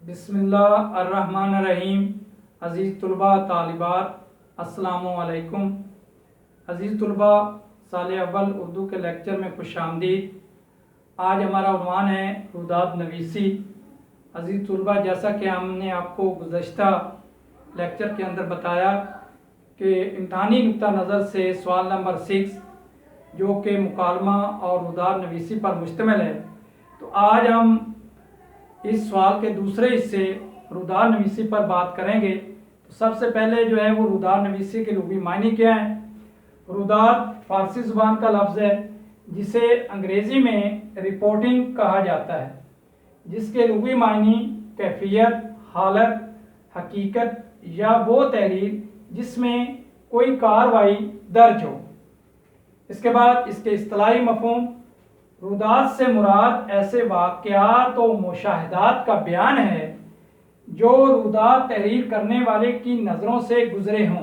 बिस्मिल्लाहिर्रहमानिर्रहीम। अज़ीज़ तलबा तालिबात अस्सलामु अलैकुम। अज़ीज़ तलबा, साल अव्वल उर्दू के लेक्चर में खुशामदीद। आज हमारा उन्वान है रुदात नवीसी। अज़ीज़ तलबा, जैसा कि हमने आपको गुज़श्ता लेक्चर के अंदर बताया कि इम्तहानी नुक्ता नज़र से सवाल नंबर 6 जो कि मुकालमा और रुदात नवीसी पर मुश्तमिल है, तो आज हम इस सवाल के दूसरे हिस्से रुदात नवीसी पर बात करेंगे। तो सबसे पहले जो है वो रुदात नवीसी के लुग़वी मायने क्या है। रुदात फ़ारसी ज़ुबान का लफ्ज़ है जिसे अंग्रेज़ी में रिपोर्टिंग कहा जाता है, जिसके लुग़वी मायने कैफियत, हालत, हकीकत या वो तहरीर जिसमें कोई कार्रवाई दर्ज हो। इसके बाद इसके इस्तिलाही मफ़हूम, रुदात से मुराद ऐसे वाक़यात और मुशाहिदात का बयान है जो रुदात तहरीर करने वाले की नज़रों से गुज़रे हों।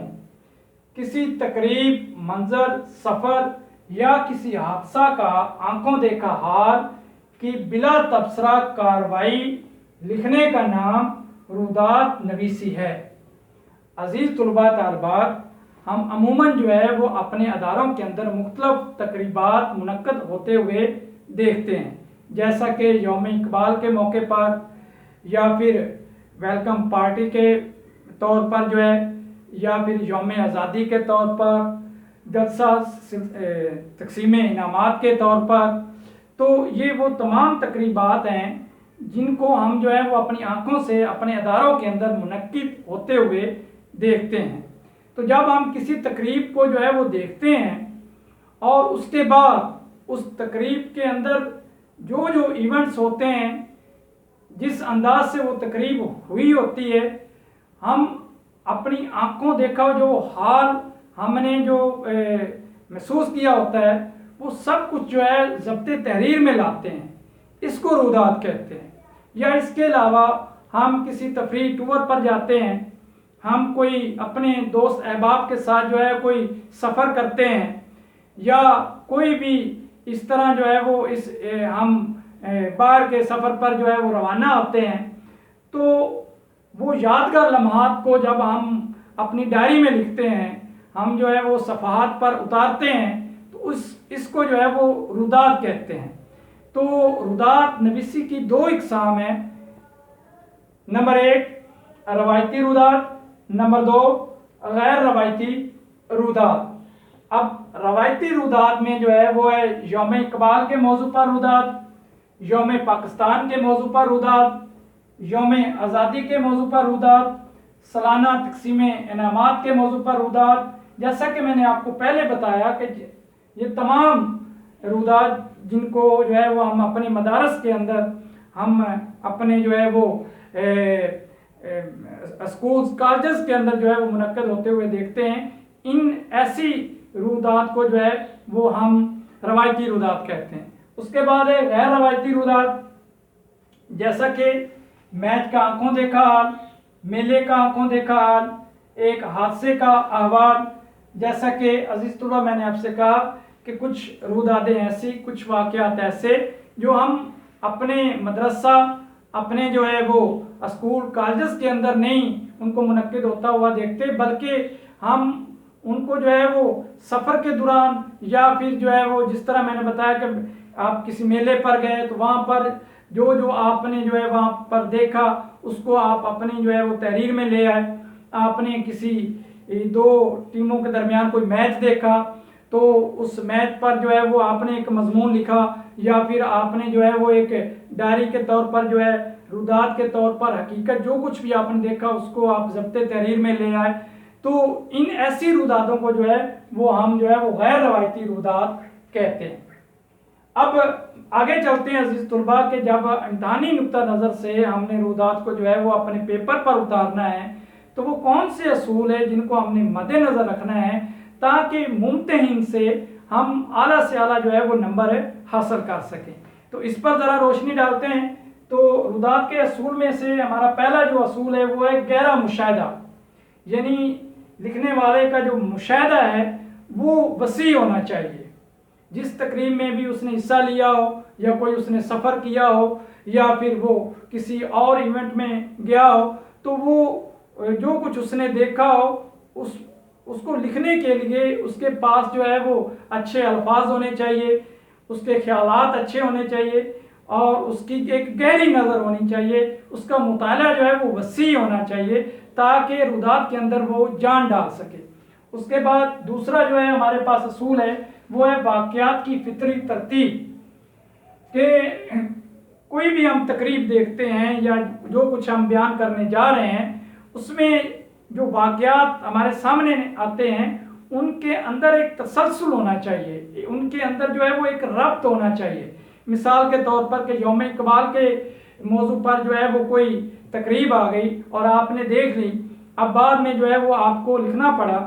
किसी तकरीब, मंजर, सफ़र या किसी हादसा का आंखों देखा हाल की बिला तबसरा कार्रवाई लिखने का नाम रुदात नवीसी है। अज़ीज़ तलबा तालिबात, हम अमूमन जो है वो अपने अदारों के अंदर मुख्तलिफ तकरीबात मुनक्कद होते हुए देखते हैं, जैसा कि यौम इकबाल के मौके पर या फिर वेलकम पार्टी के तौर पर जो है, या फिर यौम आज़ादी के तौर पर, जलसा तक़सीम इनामात के तौर पर। तो ये वो तमाम तकरीबात हैं जिनको हम जो है वो अपनी आँखों से अपने अदारों के अंदर मुनक्किद होते हुए देखते हैं। तो जब हम किसी तकरीब को जो है वो देखते हैं और उसके बाद उस तकरीब के अंदर जो जो इवेंट्स होते हैं, जिस अंदाज से वो तकरीब हुई होती है, हम अपनी आंखों देखा जो हाल हमने जो महसूस किया होता है, वो सब कुछ जो है ज़ब्ते तहरीर में लाते हैं। इसको रुदात कहते हैं। या इसके अलावा हम किसी तफरीह टूर पर जाते हैं, हम कोई अपने दोस्त अहबाब के साथ जो है कोई सफ़र करते हैं, या कोई भी इस तरह जो है वो हम बाहर के सफ़र पर जो है वो रवाना होते हैं, तो वो यादगार लम्हात को जब हम अपनी डायरी में लिखते हैं, हम जो है वो सफ़हात पर उतारते हैं, तो इसको जो है वो रुदात कहते हैं। तो रुदात नवीसी की दो इक़साम हैं। नंबर 1 रवायती रुदात, नंबर 2 गैर रवायती रुदात। अब रवायती रुदात में जो है वो है यौम इकबाल के मौजू पर रुदात, यौम पाकिस्तान के मौजू पर रुदात, यौम आज़ादी के मौजू पर रुदात, सालाना तक़सीम इनामात के मौजू पर रुदात। जैसा कि मैंने आपको पहले बताया कि ये तमाम रुदात जिनको जो है वो हम अपने मदारस के अंदर हम अपने जो है वो स्कूल्स, कॉलेजेस के अंदर जो है वो मुनक्कद होते हुए देखते हैं, इन ऐसी रुदात को जो है वो हम रवायती रुदात कहते हैं। उसके बाद है गैर रवायती रुदात, जैसा कि मैच का आंखों देखा हाल, मेले का आंखों देखा हाल, एक हादसे का अहवाल। जैसा कि अजीज़ तलबा, मैंने आपसे कहा कि कुछ रुदातें ऐसी, कुछ वाक़यात ऐसे जो हम अपने मदरसा, अपने जो है वो स्कूल कॉलेजेस के अंदर नहीं उनको मुनक्किद होता हुआ देखते, बल्कि हम उनको जो है वो सफ़र के दौरान, या फिर जो है वो जिस तरह मैंने बताया कि आप किसी मेले पर गए तो वहाँ पर जो जो आपने जो है वहाँ पर देखा उसको आप अपनी जो है वो तहरीर में ले आए। आपने किसी दो टीमों के दरमियान कोई मैच देखा तो उस मैच पर जो है वो आपने एक मजमून लिखा, या फिर आपने जो है वो एक डायरी के तौर पर जो है रुदात के तौर पर हकीकत जो कुछ भी आपने देखा उसको आप ज़ब्ते तहरीर में ले आए। तो इन ऐसी रुदातों को जो है वो हम जो है वो गैर रवायती रुदात कहते हैं। अब आगे चलते हैं अजीज़ तलबा के, जब इम्तहानी नुक्ता नज़र से हमने रुदात को जो है वो अपने पेपर पर उतारना है, तो वो कौन से असूल है जिनको हमने मद्देनज़र रखना है ताकि मुम्तहिन से हम आला से आला जो है वो नंबर हासिल कर सकें। तो इस पर ज़रा रोशनी डालते हैं। तो रुदात के असूल में से हमारा पहला जो असूल है वो है गहरा मुशाहिदा, यानी लिखने वाले का जो मुशाहिदा है वो वसी होना चाहिए। जिस तकरीब में भी उसने हिस्सा लिया हो, या कोई उसने सफ़र किया हो, या फिर वो किसी और इवेंट में गया हो, तो वो जो कुछ उसने देखा हो उसको लिखने के लिए उसके पास जो है वो अच्छे अल्फाज होने चाहिए, उसके ख्यालात अच्छे होने चाहिए, और उसकी एक गहरी नज़र होनी चाहिए, उसका मुताला जो है वो वसी होना चाहिए, ताकि रुदात के अंदर वो जान डाल सके। उसके बाद दूसरा जो है हमारे पास असूल है, वो है वाक़यात की फितरी तरतीब। कि कोई भी हम तकरीब देखते हैं या जो कुछ हम बयान करने जा रहे हैं, उसमें जो वाक़यात हमारे सामने आते हैं उनके अंदर एक तसलसल होना चाहिए, उनके अंदर जो है वो एक रब्त होना चाहिए। मिसाल के तौर पर कि यौम इकबाल के मौजू पर जो है वो कोई तकरीब आ गई और आपने देख ली, अब बाद में जो है वो आपको लिखना पड़ा,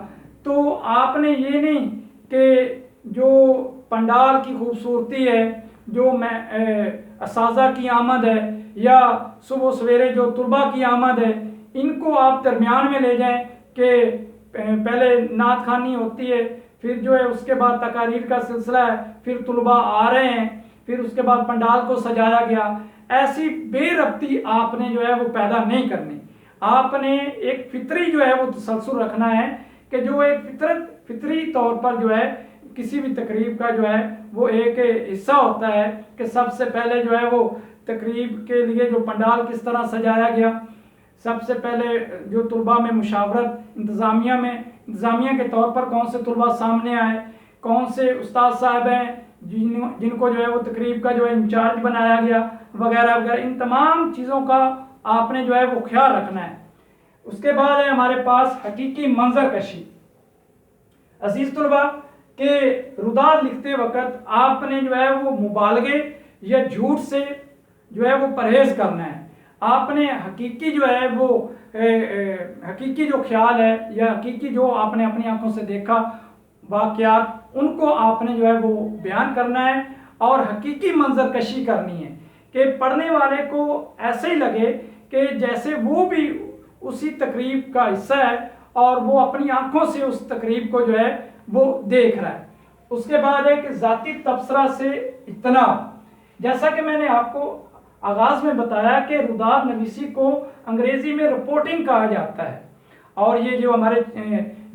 तो आपने ये नहीं कि जो पंडाल की खूबसूरती है, जो असाज़ा की आमद है, या सुबह सवेरे जो तुलबा की आमद है, इनको आप दरमियान में ले जाएं कि पहले नात खानी होती है, फिर जो है उसके बाद तकारीर का सिलसिला है, फिर तुलबा आ रहे हैं, फिर उसके बाद पंडाल को सजाया गया। ऐसी बेरब्ती आपने जो है वो पैदा नहीं करनी। आपने एक फितरी जो है वो तसलसल रखना है कि जो एक फितरी तौर पर जो है किसी भी तकरीब का जो है वो एक हिस्सा होता है कि सबसे पहले जो है वो तकरीब के लिए जो पंडाल किस तरह सजाया गया, सबसे पहले जो तुलबा में मुशावरत, इंतज़ामिया के तौर पर कौन से तुलबा सामने आए, कौन से उस्ताद साहब हैं जिनको जो है वो तकरीब का जो है इंचार्ज बनाया गया, वगैरह वगैरह, इन तमाम चीज़ों का आपने जो है वो ख्याल रखना है। उसके बाद है हमारे पास हकीकी मंजर कशी। अजीज तुलबा के रुदात लिखते वक्त आपने जो है वो मुबालगे या झूठ से जो है वो परहेज करना है। आपने हकीकी जो है वो हकीकी जो ख्याल है या हकीकी जो आपने अपनी आंखों से देखा वाक़यात, उनको आपने जो है वो बयान करना है, और हकीकी मंजर कशी करनी है कि पढ़ने वाले को ऐसे ही लगे कि जैसे वो भी उसी तकरीब का हिस्सा है और वो अपनी आंखों से उस तकरीब को जो है वो देख रहा है। उसके बाद है कि ज़ाती तबसरा से इतना, जैसा कि मैंने आपको आगाज़ में बताया कि रुदात नवीसी को अंग्रेज़ी में रिपोर्टिंग कहा जाता है, और ये जो हमारे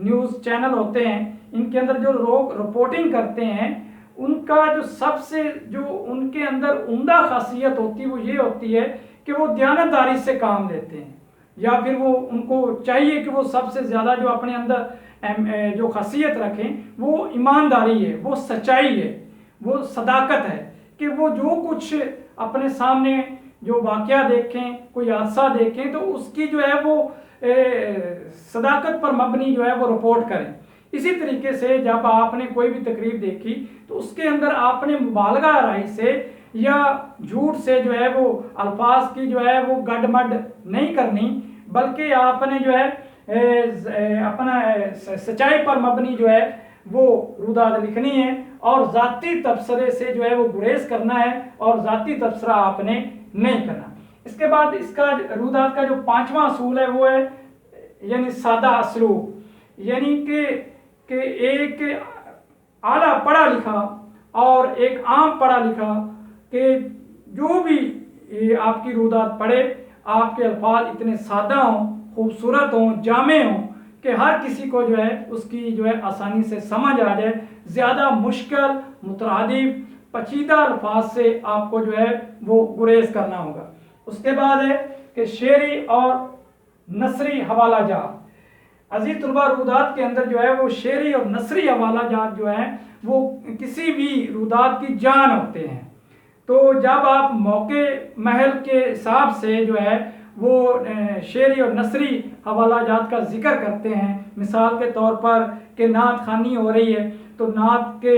न्यूज़ चैनल होते हैं इनके अंदर जो लोग रिपोर्टिंग करते हैं, उनका जो सबसे जो उनके अंदर उम्दा खासियत होती है वो ये होती है कि वो दयानतदारी से काम लेते हैं, या फिर वो उनको चाहिए कि वो सबसे ज़्यादा जो अपने अंदर जो खासियत रखें वो ईमानदारी है, वो सच्चाई है, वो सदाकत है, कि वो जो कुछ अपने सामने जो वाक़या देखें, कोई हादसा देखें, तो उसकी जो है वो सदाकत पर मबनी जो है वो रिपोर्ट करें। इसी तरीके से जब आपने कोई भी तकरीब देखी तो उसके अंदर आपने मुबालगा राय से या झूठ से जो है वो अल्फाज की जो है वो गडमड नहीं करनी, बल्कि आपने जो है अपना सच्चाई पर मबनी जो है वो रुदात लिखनी है, और ज़ाती तबसरे से जो है वो गुरेज करना है, और ज़ाती तबसरा आपने नहीं करना। इसके बाद इसका रुदात का जो पांचवा असूल है वो है यानी सादा असलूब, यानी कि एक आला पढ़ा लिखा और एक आम पढ़ा लिखा कि जो भी आपकी रुदात पढ़े, आपके अल्फाज इतने सादा हों, खूबसूरत हों, जामे हों कि हर किसी को जो है उसकी जो है आसानी से समझ आ जाए। ज़्यादा मुश्किल, मुतरादिफ, पचीदा अल्फाज से आपको जो है वो गुरेज करना होगा। उसके बाद है कि शेरी और नसरी हवाला जात। अजीज तुलबा, रुदात के अंदर जो है वो शेरी और नसरी हवाला जात जो है वो किसी भी रुदात की जान होते हैं। तो जब आप मौके महल के हिसाब से जो है वो शेरी और नसरी हवाला जात का जिक्र करते हैं, मिसाल के तौर पर कि नात खानी हो रही है तो नात के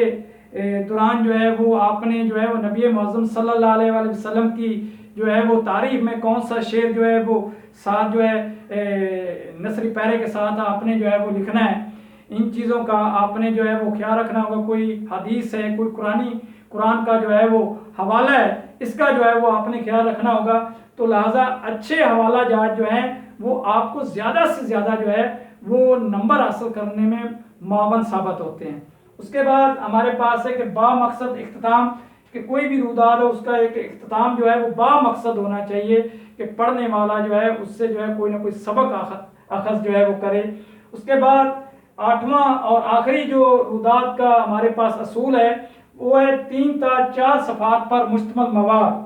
दौरान जो है वो आपने जो है वो नबी मुअज़्ज़म सल्लल्लाहु अलैहि वसल्लम की जो है वो तारीफ में कौन सा शेर जो है वो साथ जो है नसरी पैरे के साथ आपने जो है वो लिखना है। इन चीज़ों का आपने जो है वो ख्याल रखना होगा। कोई हदीस है, कोई कुरान का जो है वो हवाला है, इसका जो है वो आपने ख्याल रखना होगा। तो लिहाजा अच्छे हवाला जात जो हैं वो आपको ज़्यादा से ज़्यादा जो है वो नंबर हासिल करने में मावन साबित होते हैं। उसके बाद हमारे पास है कि बा मकसद इख्तिताम, कि कोई भी रुदाद हो उसका एक इख्तिताम जो है वो बा मकसद होना चाहिए कि पढ़ने वाला जो है उससे जो है कोई ना कोई सबक अखज़ जो है वो करे। उसके बाद आठवां और आखिरी जो रुदाद का हमारे पास असूल है वो है 3 ta 4 सफ़ात पर मुश्तमिल मवाद।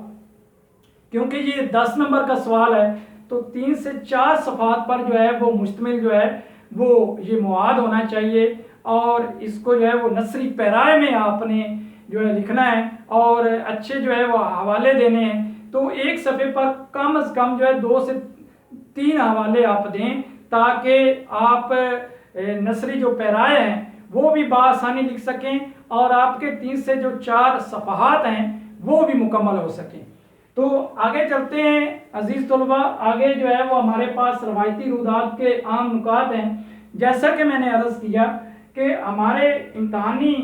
क्योंकि ये 10 नंबर का सवाल है तो 3 से 4 सफ़ात पर जो है वो मुश्तमिल जो है वो ये मवाद होना चाहिए, और इसको जो है वो नसरी पैराए में आपने जो है लिखना है और अच्छे जो है वो हवाले देने हैं। तो एक सफ़े पर कम से कम जो है 2 से 3 हवाले आप दें ताकि आप नसरी जो पैराए हैं वो भी बआसानी लिख सकें और आपके 3 से जो 4 सफ़हात हैं वो भी मुकम्मल हो सकें। तो आगे चलते हैं अजीज़ तलबा। आगे जो है वो हमारे पास रवायती रुदात के आम नुकात हैं। जैसा कि मैंने अर्ज़ किया कि हमारे इम्तहानी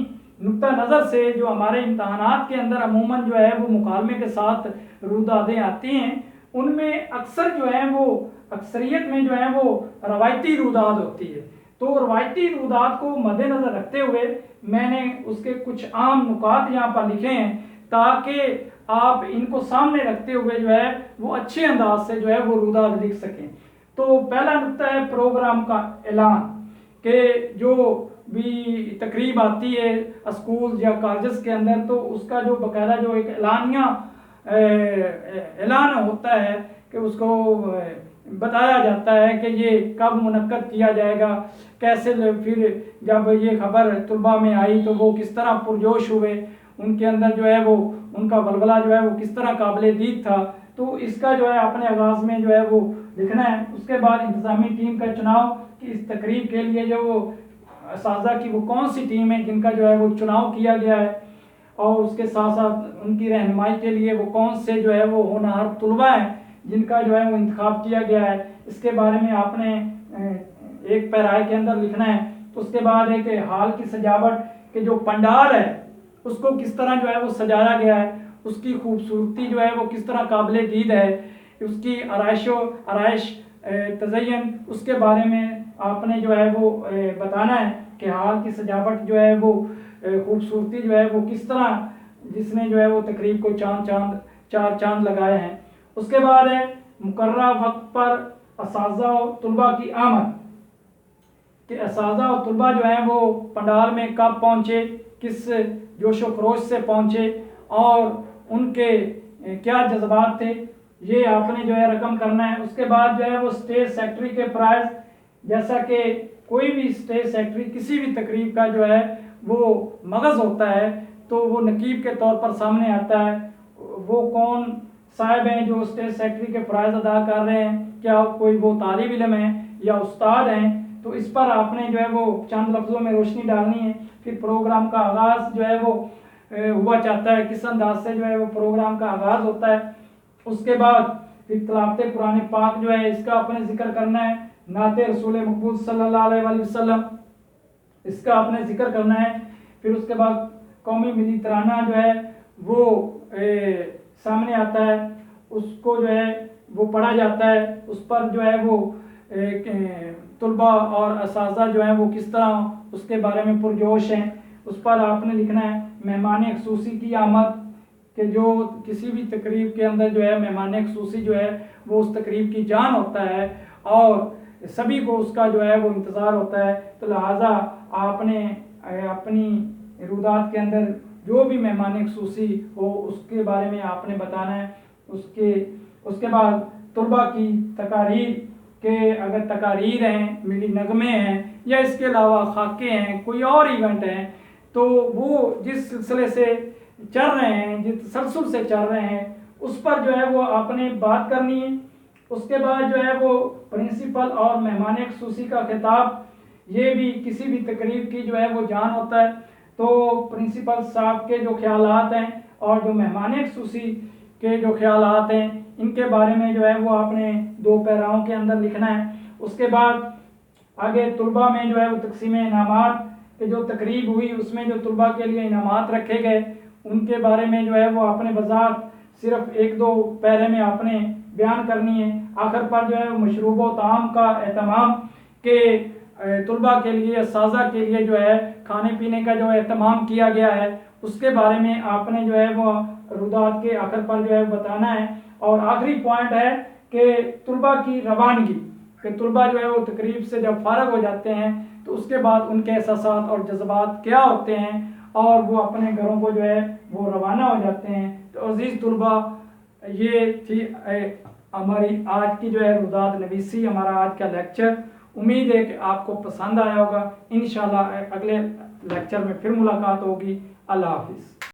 नुक्ता नज़र से जो हमारे इम्तहानात के अंदर अमूमन जो है वो मुकालमे के साथ रुदादें आती हैं, उनमें अक्सर जो है वो अक्सरियत में जो है वो रवायती रुदात होती है। तो रवायती रुदात को मद्देनज़र रखते हुए मैंने उसके कुछ आम नुकात यहाँ पर लिखे हैं ताकि आप इनको सामने रखते हुए जो है वो अच्छे अंदाज से जो है वो रुदात लिख सकें। तो पहला नुक्ता है प्रोग्राम का ऐलान, कि जो भी तकरीब आती है स्कूल या कॉलेज के अंदर तो उसका जो बाकायदा जो एक ऐलानिया ऐलान होता है कि उसको बताया जाता है कि ये कब मुनक्कद किया जाएगा, कैसे फिर जब ये खबर तुलबा में आई तो वो किस तरह पुरजोश हुए, उनके अंदर जो है वो उनका बलबला जो है वो किस तरह काबिल दीद था। तो इसका जो है अपने आगाज़ में जो है वो लिखना है। उसके बाद इंतज़ामी टीम का चुनाव, कि इस तकरीब के लिए जो वो असातिज़ा की वो कौन सी टीम है जिनका जो है वो चुनाव किया गया है, और उसके साथ साथ उनकी रहनुमाई के लिए वो कौन से जो है वो होनहार तुलबा हैं जिनका जो है वो इंतखाब किया गया है, इसके बारे में आपने एक पैराए के अंदर लिखना है। तो उसके बाद है कि हाल की सजावट, के जो पंडाल है उसको किस तरह जो है वो सजाया गया है, उसकी खूबसूरती जो है वो किस तरह काबिल दीद है, उसकी आराइश तज़य्युन, उसके बारे में आपने जो है वो बताना है कि हाल की सजावट जो है वो खूबसूरती जो है वो किस तरह, जिसने जो है वो तकरीब को चार चांद लगाए हैं। उसके बाद है मुकर्रर वक्त पर असातिज़ा और तुलबा की आमद, कि असातिज़ा और तुलबा जो है वो पंडाल में कब पहुँचे, किस जोश व खरोश से पहुँचे और उनके क्या जज्बात थे, ये आपने जो है रकम करना है। उसके बाद जो है वो स्टेज सेक्रेटरी के प्राइज़, जैसा कि कोई भी स्टेज सेक्रेटरी किसी भी तकरीब का जो है वो मगज़ होता है तो वो नकीब के तौर पर सामने आता है। वो कौन साहब हैं जो स्टेज सेक्रेटरी के प्राइज़ अदा कर रहे हैं, क्या कोई वो तालिब इल्म है या उस्ताद हैं, तो इस पर आपने जो है वो चंद लफ्ज़ों में रोशनी डालनी है। फिर प्रोग्राम का आगाज़ जो है वो हुआ चाहता है, किस अंदाज से जो है वो प्रोग्राम का आगाज़ होता है। उसके बाद फिर तिलावत कुरान पाक जो है इसका आपने जिक्र करना है, नाते रसूल मकबूल सल्लल्लाहु अलैहि वसल्लम इसका आपने जिक्र करना है। फिर उसके बाद कौमी मिली तराना जो है वो सामने आता है, उसको जो है वो पढ़ा जाता है, उस पर जो है वो तुलबा और असातिज़ा जो है वो किस तरह उसके बारे में पुरजोश हैं। उस पर आपने लिखना है मेहमान ख़ुसूसी की आमद, कि जो किसी भी तकरीब के अंदर जो है मेहमान ख़ुसूसी जो है वो उस तकरीब की जान होता है और सभी को उसका जो है वो इंतज़ार होता है। तो लिहाजा आपने अपनी रुदात के अंदर जो भी मेहमान ख़ुसूसी हो उसके बारे में आपने बताना है। उसके बाद तुलबा की तकारीर, के अगर तकारीर हैं, मिली नगमे हैं या इसके अलावा खाके हैं, कोई और इवेंट हैं, तो वो जिस सिलसिले से चल रहे हैं, जिस तसलसल से चल रहे हैं उस पर जो है वो आपने बात करनी है। उसके बाद जो है वो प्रिंसिपल और मेहमान ख़ुसूसी का खिताब, ये भी किसी भी तकरीब की जो है वो जान होता है। तो प्रिंसिपल साहब के जो ख्यालात हैं और जो मेहमान ख़ुसूसी के जो ख्यालात हैं इनके बारे में जो है वो आपने 2 पैराओं के अंदर लिखना है। उसके बाद आगे तुलबा में जो है वो तकसीम इनामात, के जो तकरीब हुई उसमें जो तुलबा के लिए इनामात रखे गए उनके बारे में जो है वो आपने वज़ाहत सिर्फ 1-2 पैरे में आपने बयान करनी है। आखिर पर जो है मशरूब व ताम का एहतमाम, के तलबा के लिए, साजा के लिए जो है खाने पीने का जो एहतमाम किया गया है, उसके बारे में आपने जो है वो रुदात के आखिर पर जो है बताना है। और आखिरी पॉइंट है कि तलबा की रवानगी, कि तलबा जो है वो तकरीब से जब फारग हो जाते हैं तो उसके बाद उनके एहसासात और जज्बात क्या होते हैं और वो अपने घरों को जो है वो रवाना हो जाते हैं। तो अजीज़ तलबा, ये थी हमारी आज की जो है रुदात नवीसी, हमारा आज का लेक्चर। उम्मीद है कि आपको पसंद आया होगा। इंशाल्लाह अगले लेक्चर में फिर मुलाकात होगी। अल्लाह हाफिज़।